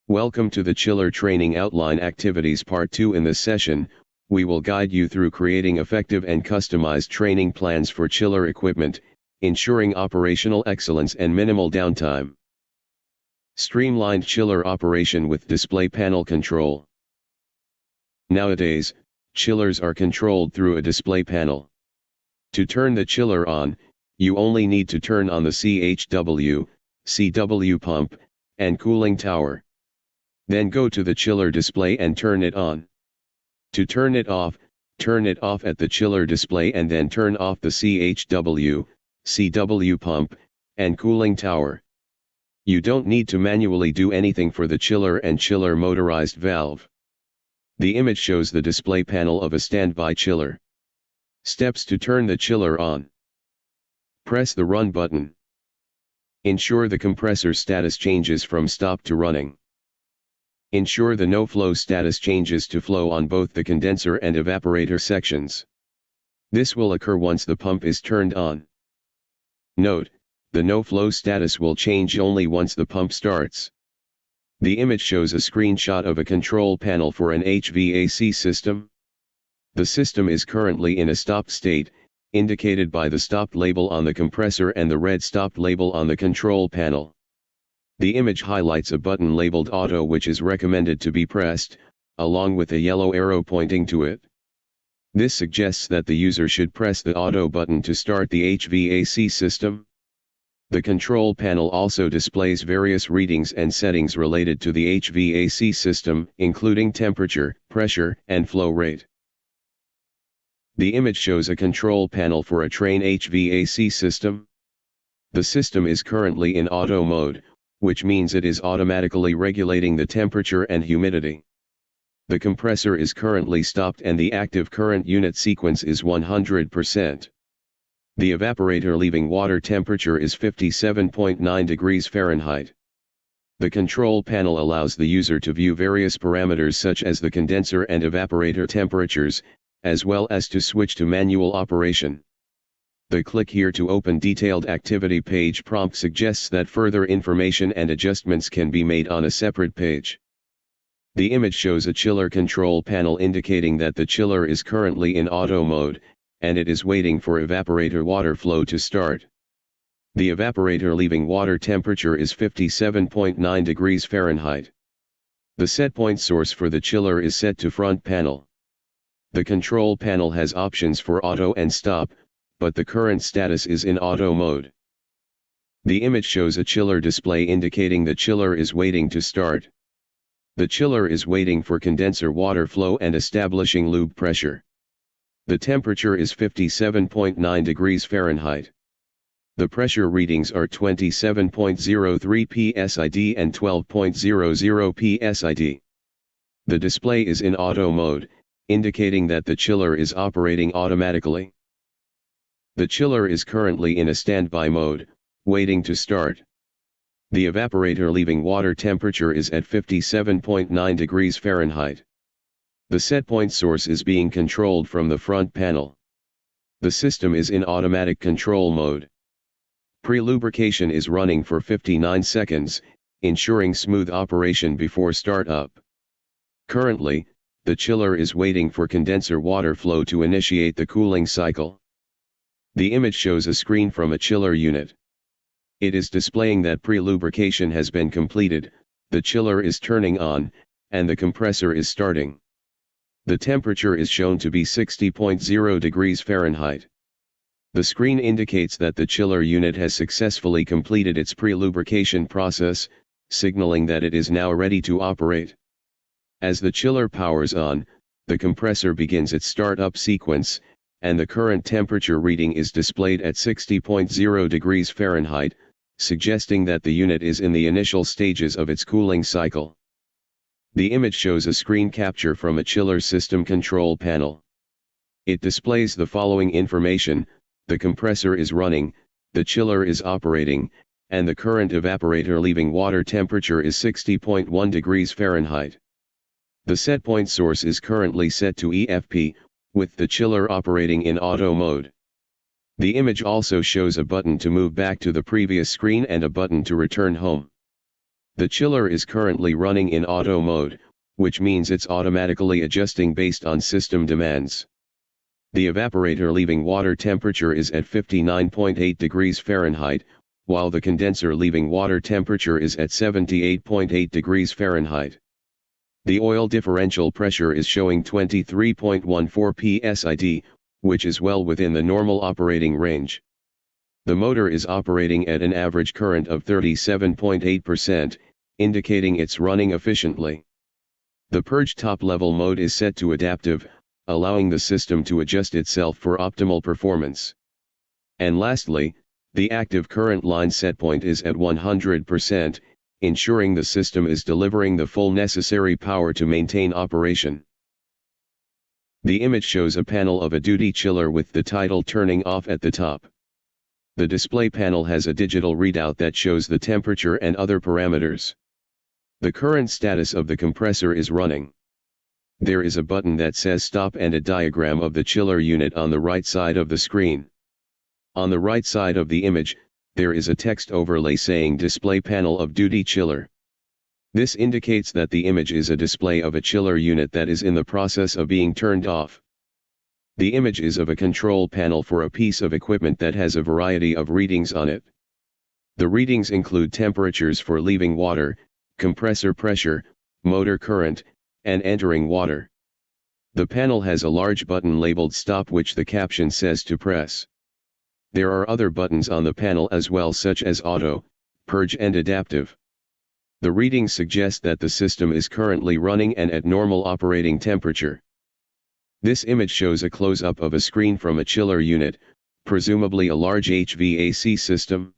Welcome to the Chiller Training Outline Activities Part 2. In this session, we will guide you through creating effective and customized training plans for chiller equipment, ensuring operational excellence and minimal downtime. Streamlined chiller operation with display panel control. Nowadays, chillers are controlled through a display panel. To turn the chiller on, you only need to turn on the CHW, CW pump, and cooling tower. Then go to the chiller display and turn it on. To turn it off at the chiller display and then turn off the CHW, CW pump, and cooling tower. You don't need to manually do anything for the chiller and chiller motorized valve. The image shows the display panel of a standby chiller. Steps to turn the chiller on. Press the run button. Ensure the compressor status changes from stop to running. Ensure the no-flow status changes to flow on both the condenser and evaporator sections. This will occur once the pump is turned on. Note, the no-flow status will change only once the pump starts. The image shows a screenshot of a control panel for an HVAC system. The system is currently in a stopped state, indicated by the stopped label on the compressor and the red stopped label on the control panel. The image highlights a button labeled Auto which is recommended to be pressed, along with a yellow arrow pointing to it. This suggests that the user should press the Auto button to start the HVAC system. The control panel also displays various readings and settings related to the HVAC system, including temperature, pressure, and flow rate. The image shows a control panel for a Trane HVAC system. The system is currently in auto mode, which means it is automatically regulating the temperature and humidity. The compressor is currently stopped and the active current unit sequence is 100%. The evaporator leaving water temperature is 57.9 degrees Fahrenheit. The control panel allows the user to view various parameters such as the condenser and evaporator temperatures, as well as to switch to manual operation. The click here to open detailed activity page prompt suggests that further information and adjustments can be made on a separate page. The image shows a chiller control panel indicating that the chiller is currently in auto mode, and it is waiting for evaporator water flow to start. The evaporator leaving water temperature is 57.9 degrees Fahrenheit. The setpoint source for the chiller is set to front panel. The control panel has options for auto and stop, but the current status is in auto mode. The image shows a chiller display indicating the chiller is waiting to start. The chiller is waiting for condenser water flow and establishing lube pressure. The temperature is 57.9 degrees Fahrenheit. The pressure readings are 27.03 psid and 12.00 psid. The display is in auto mode, indicating that the chiller is operating automatically. The chiller is currently in a standby mode, waiting to start. The evaporator leaving water temperature is at 57.9 degrees Fahrenheit. The setpoint source is being controlled from the front panel. The system is in automatic control mode. Pre-lubrication is running for 59 seconds, ensuring smooth operation before startup. Currently, the chiller is waiting for condenser water flow to initiate the cooling cycle. The image shows a screen from a chiller unit. It is displaying that pre-lubrication has been completed, the chiller is turning on, and the compressor is starting. The temperature is shown to be 60.0 degrees Fahrenheit. The screen indicates that the chiller unit has successfully completed its pre-lubrication process, signaling that it is now ready to operate. As the chiller powers on, the compressor begins its startup sequence, and the current temperature reading is displayed at 60.0 degrees Fahrenheit, suggesting that the unit is in the initial stages of its cooling cycle. The image shows a screen capture from a chiller system control panel. It displays the following information: the compressor is running, the chiller is operating, and the current evaporator leaving water temperature is 60.1 degrees Fahrenheit. The setpoint source is currently set to EFP, with the chiller operating in auto mode. The image also shows a button to move back to the previous screen and a button to return home. The chiller is currently running in auto mode, which means it's automatically adjusting based on system demands. The evaporator leaving water temperature is at 59.8 degrees Fahrenheit, while the condenser leaving water temperature is at 78.8 degrees Fahrenheit. The oil differential pressure is showing 23.14 psid, which is well within the normal operating range. The motor is operating at an average current of 37.8%, indicating it's running efficiently. The purge top-level mode is set to adaptive, allowing the system to adjust itself for optimal performance. And lastly, the active current line setpoint is at 100%, ensuring the system is delivering the full necessary power to maintain operation. The image shows a panel of a duty chiller with the title turning off at the top. The display panel has a digital readout that shows the temperature and other parameters. The current status of the compressor is running. There is a button that says stop and a diagram of the chiller unit on the right side of the screen. On the right side of the image, there is a text overlay saying display panel of duty chiller. This indicates that the image is a display of a chiller unit that is in the process of being turned off. The image is of a control panel for a piece of equipment that has a variety of readings on it. The readings include temperatures for leaving water, compressor pressure, motor current, and entering water. The panel has a large button labeled stop which the caption says to press. There are other buttons on the panel as well such as auto, purge and adaptive. The readings suggest that the system is currently running and at normal operating temperature. This image shows a close-up of a screen from a chiller unit, presumably a large HVAC system.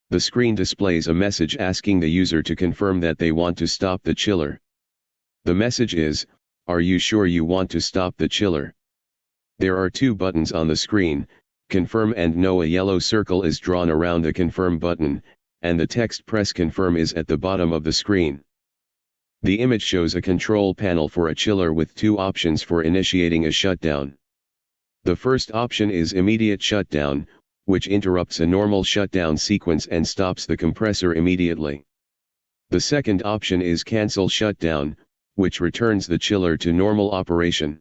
The screen displays a message asking the user to confirm that they want to stop the chiller. The message is, "Are you sure you want to stop the chiller?" There are two buttons on the screen, confirm and no. A yellow circle is drawn around the confirm button, and the text press confirm is at the bottom of the screen. The image shows a control panel for a chiller with two options for initiating a shutdown. The first option is immediate shutdown, which interrupts a normal shutdown sequence and stops the compressor immediately. The second option is cancel shutdown, which returns the chiller to normal operation.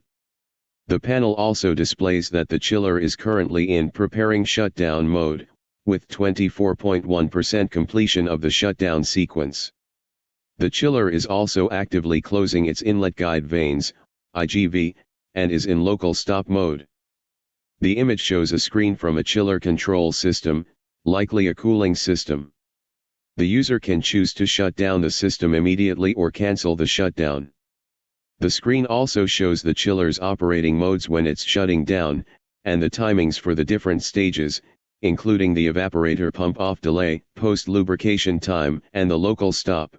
The panel also displays that the chiller is currently in preparing shutdown mode, with 24.1% completion of the shutdown sequence. The chiller is also actively closing its inlet guide vanes, IGV, and is in local stop mode. The image shows a screen from a chiller control system, likely a cooling system. The user can choose to shut down the system immediately or cancel the shutdown. The screen also shows the chiller's operating modes when it's shutting down, and the timings for the different stages, including the evaporator pump off delay, post-lubrication time, and the local stop.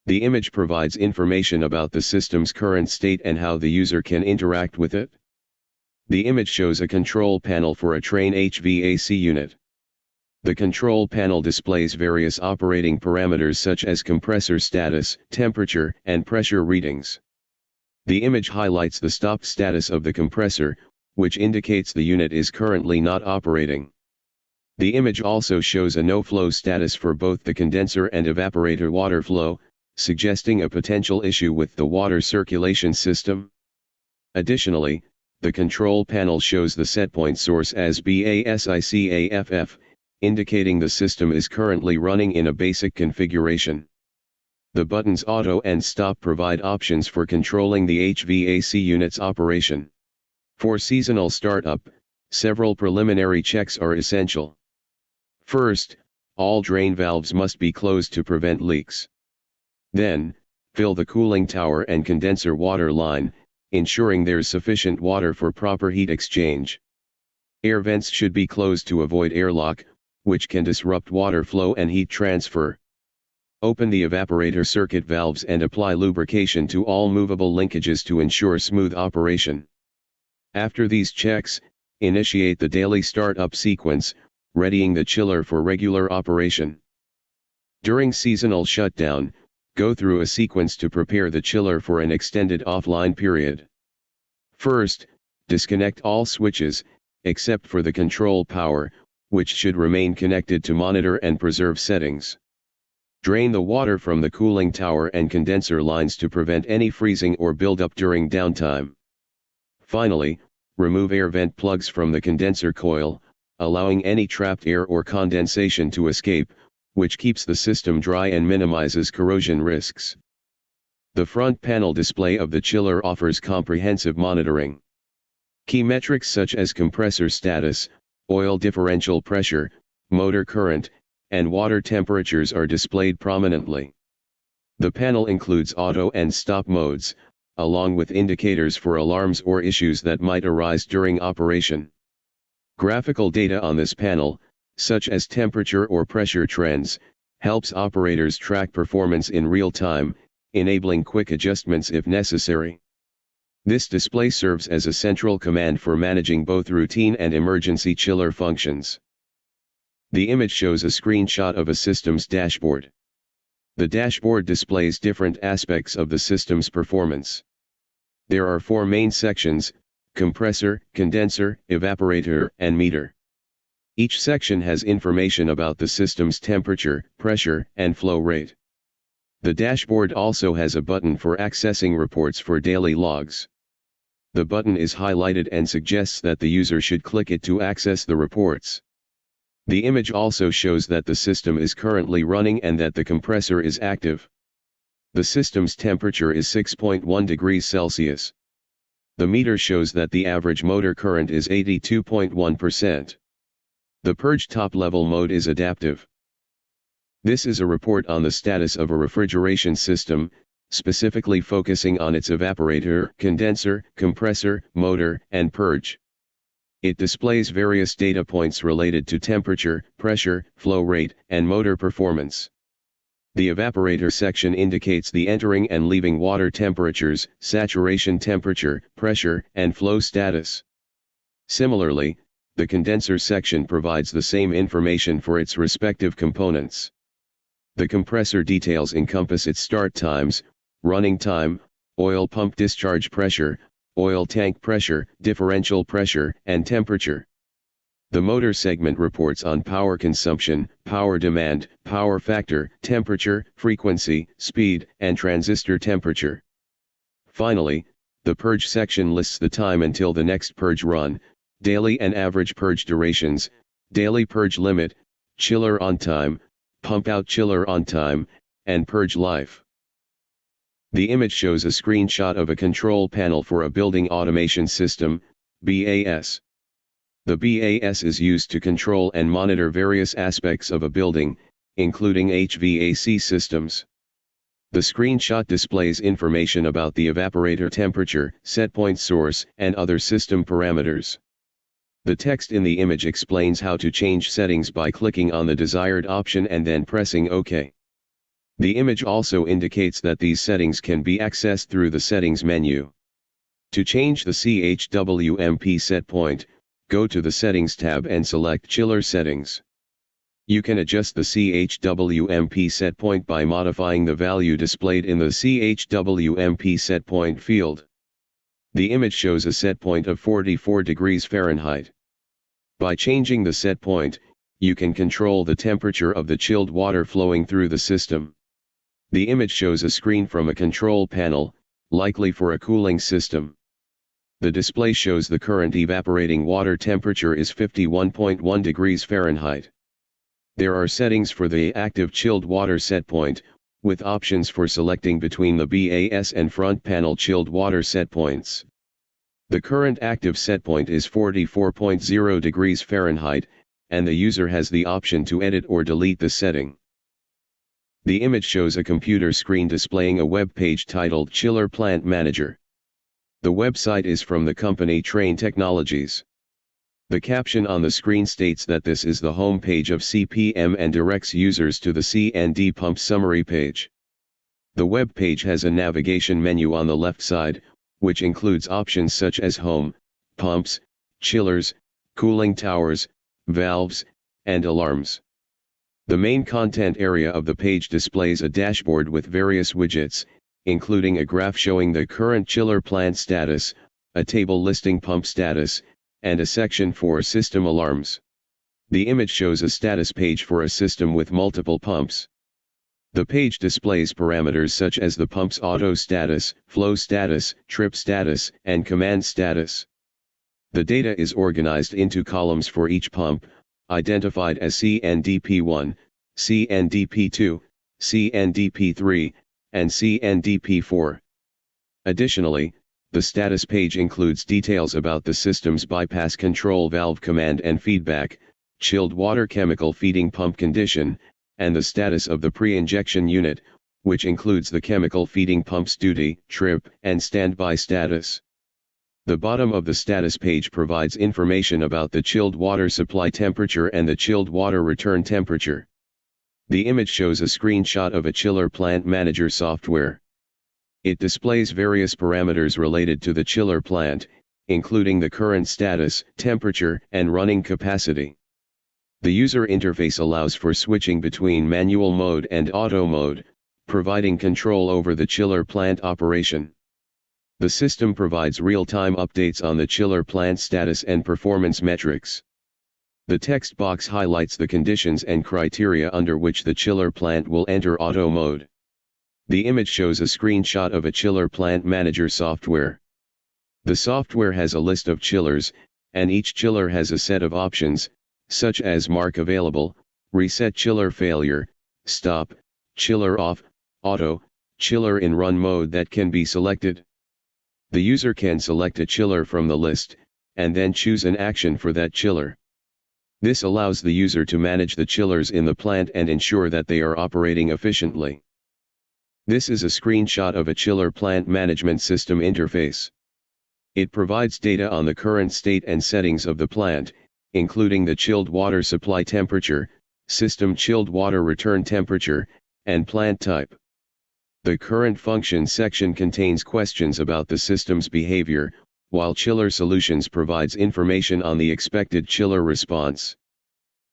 The image provides information about the system's current state and how the user can interact with it. The image shows a control panel for a Trane HVAC unit. The control panel displays various operating parameters such as compressor status, temperature, and pressure readings. The image highlights the stop status of the compressor, which indicates the unit is currently not operating. The image also shows a no-flow status for both the condenser and evaporator water flow, suggesting a potential issue with the water circulation system. Additionally, the control panel shows the setpoint source as BASICAFF, indicating the system is currently running in a basic configuration. The buttons auto and stop provide options for controlling the HVAC unit's operation. For seasonal startup, several preliminary checks are essential. First, all drain valves must be closed to prevent leaks. Then, fill the cooling tower and condenser water line, ensuring there's sufficient water for proper heat exchange. Air vents should be closed to avoid airlock, which can disrupt water flow and heat transfer. Open the evaporator circuit valves and apply lubrication to all movable linkages to ensure smooth operation. After these checks, initiate the daily startup sequence, readying the chiller for regular operation. During seasonal shutdown, go through a sequence to prepare the chiller for an extended offline period. First, disconnect all switches, except for the control power, which should remain connected to monitor and preserve settings. Drain the water from the cooling tower and condenser lines to prevent any freezing or buildup during downtime. Finally, remove air vent plugs from the condenser coil, allowing any trapped air or condensation to escape, which keeps the system dry and minimizes corrosion risks. The front panel display of the chiller offers comprehensive monitoring. Key metrics such as compressor status, oil differential pressure, motor current, and water temperatures are displayed prominently. The panel includes auto and stop modes, along with indicators for alarms or issues that might arise during operation. Graphical data on this panel, such as temperature or pressure trends, helps operators track performance in real time, enabling quick adjustments if necessary. This display serves as a central command for managing both routine and emergency chiller functions. The image shows a screenshot of a system's dashboard. The dashboard displays different aspects of the system's performance. There are 4 main sections: compressor, condenser, evaporator, and meter. Each section has information about the system's temperature, pressure, and flow rate. The dashboard also has a button for accessing reports for daily logs. The button is highlighted and suggests that the user should click it to access the reports. The image also shows that the system is currently running and that the compressor is active. The system's temperature is 6.1 degrees Celsius. The meter shows that the average motor current is 82.1%. The purge top-level mode is adaptive. This is a report on the status of a refrigeration system, specifically focusing on its evaporator, condenser, compressor, motor, and purge. It displays various data points related to temperature, pressure, flow rate, and motor performance. The evaporator section indicates the entering and leaving water temperatures, saturation temperature, pressure, and flow status. Similarly, the condenser section provides the same information for its respective components. The compressor details encompass its start times, running time, oil pump discharge pressure, oil tank pressure, differential pressure, and temperature. The motor segment reports on power consumption, power demand, power factor, temperature, frequency, speed, and transistor temperature. Finally, the purge section lists the time until the next purge run, daily and average purge durations, daily purge limit, chiller on time, pump out chiller on time, and purge life. The image shows a screenshot of a control panel for a building automation system, BAS. The BAS is used to control and monitor various aspects of a building, including HVAC systems. The screenshot displays information about the evaporator temperature, setpoint source, and other system parameters. The text in the image explains how to change settings by clicking on the desired option and then pressing OK. The image also indicates that these settings can be accessed through the Settings menu. To change the CHWMP setpoint, go to the Settings tab and select Chiller Settings. You can adjust the CHWMP setpoint by modifying the value displayed in the CHWMP setpoint field. The image shows a setpoint of 44 degrees Fahrenheit. By changing the setpoint, you can control the temperature of the chilled water flowing through the system. The image shows a screen from a control panel, likely for a cooling system. The display shows the current evaporating water temperature is 51.1 degrees Fahrenheit. There are settings for the active chilled water setpoint, with options for selecting between the BAS and front panel chilled water setpoints. The current active setpoint is 44.0 degrees Fahrenheit, and the user has the option to edit or delete the setting. The image shows a computer screen displaying a web page titled Chiller Plant Manager. The website is from the company Trane Technologies. The caption on the screen states that this is the home page of CPM and directs users to the C&D pump summary page. The web page has a navigation menu on the left side, which includes options such as home, pumps, chillers, cooling towers, valves, and alarms. The main content area of the page displays a dashboard with various widgets, including a graph showing the current chiller plant status, a table listing pump status, and a section for system alarms. The image shows a status page for a system with multiple pumps. The page displays parameters such as the pump's auto status, flow status, trip status, and command status. The data is organized into columns for each pump, identified as CNDP1, CNDP2, CNDP3, and CNDP4. Additionally, the status page includes details about the system's bypass control valve command and feedback, chilled water chemical feeding pump condition, and the status of the pre-injection unit, which includes the chemical feeding pump's duty, trip, and standby status. The bottom of the status page provides information about the chilled water supply temperature and the chilled water return temperature. The image shows a screenshot of a chiller plant manager software. It displays various parameters related to the chiller plant, including the current status, temperature, and running capacity. The user interface allows for switching between manual mode and auto mode, providing control over the chiller plant operation. The system provides real-time updates on the chiller plant status and performance metrics. The text box highlights the conditions and criteria under which the chiller plant will enter auto mode. The image shows a screenshot of a chiller plant manager software. The software has a list of chillers, and each chiller has a set of options, such as mark available, reset chiller failure, stop, chiller off, auto, chiller in run mode that can be selected. The user can select a chiller from the list, and then choose an action for that chiller. This allows the user to manage the chillers in the plant and ensure that they are operating efficiently. This is a screenshot of a chiller plant management system interface. It provides data on the current state and settings of the plant, including the chilled water supply temperature, system chilled water return temperature, and plant type. The current function section contains questions about the system's behavior, while Chiller Solutions provides information on the expected chiller response.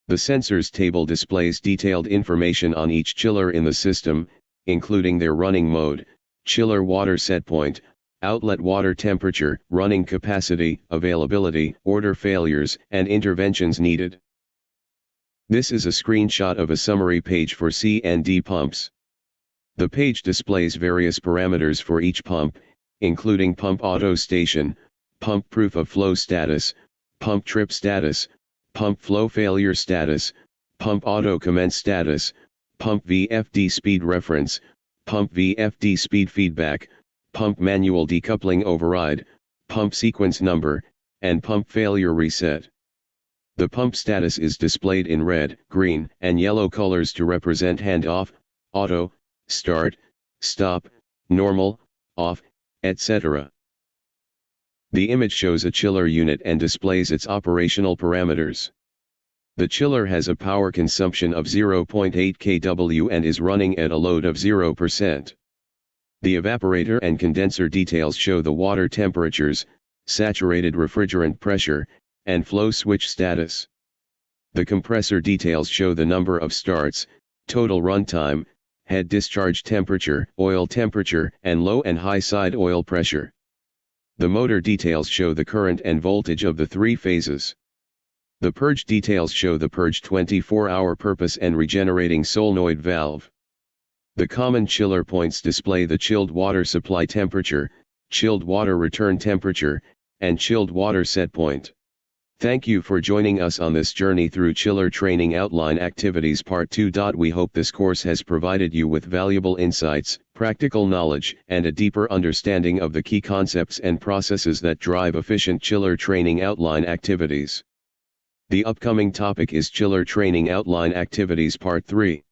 The sensors table displays detailed information on each chiller in the system, including their running mode, chiller water setpoint, outlet water temperature, running capacity, availability, order failures, and interventions needed. This is a screenshot of a summary page for C&D pumps. The page displays various parameters for each pump, including pump auto station, pump proof of flow status, pump trip status, pump flow failure status, pump auto commence status, pump VFD speed reference, pump VFD speed feedback, pump manual decoupling override, pump sequence number, and pump failure reset. The pump status is displayed in red, green, and yellow colors to represent hand-off, auto, start, stop, normal, off, etc. The image shows a chiller unit and displays its operational parameters. The chiller has a power consumption of 0.8 kW and is running at a load of 0%. The evaporator and condenser details show the water temperatures, saturated refrigerant pressure, and flow switch status. The compressor details show the number of starts, total runtime, head discharge temperature, oil temperature, and low and high side oil pressure. The motor details show the current and voltage of the three phases. The purge details show the purge 24-hour purpose and regenerating solenoid valve. The common chiller points display the chilled water supply temperature, chilled water return temperature, and chilled water set point. Thank you for joining us on this journey through Chiller Training Outline Activities Part 2. We hope this course has provided you with valuable insights, practical knowledge, and a deeper understanding of the key concepts and processes that drive efficient chiller training outline activities. The upcoming topic is Chiller Training Outline Activities Part 3.